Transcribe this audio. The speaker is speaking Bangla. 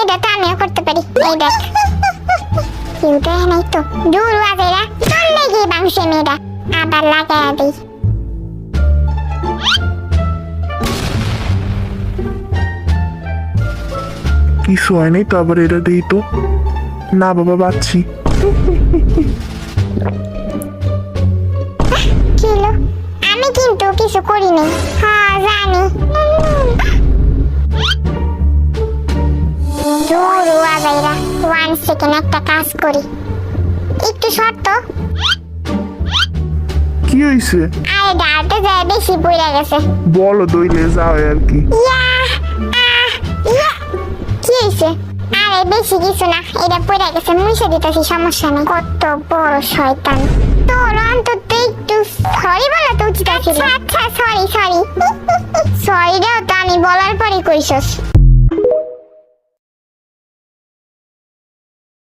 এটা তো আমিও করতে পারি। এই দেখ, কেউ দেখে নাই তো। দূর আজেরা, চললে গিয়ে বাংশে মেয়েরা আবার লাগাইয়া দিই। কিছু হয় নাই তো, আবার এটা দিই তো। না বাবা, বাচ্ছি। কিলো, আমি কিন্তু কিছু করিনি। হ্যাঁ জানি। দূর আজেরা, 1 সেকেন্ড একটা কাজ করি। একটু শর্ত। কি হয়েছে? আরে ডালটা যায় বেশি পড়ে গেছে। বলো, দইলে যাও আর কি। ইয়া, ইয়া। কি হয়েছে? আরে বেশি কিছু না, এটা পড়ে গেছে, মুছে দিতেছি, সমস্যা নেই। কত বড় শয়তান! তোর অন্তত একটু সরি বলা তো উচিত ছিল। আচ্ছা সরি। সরিটাও তো আমি বলার পরে কইছস।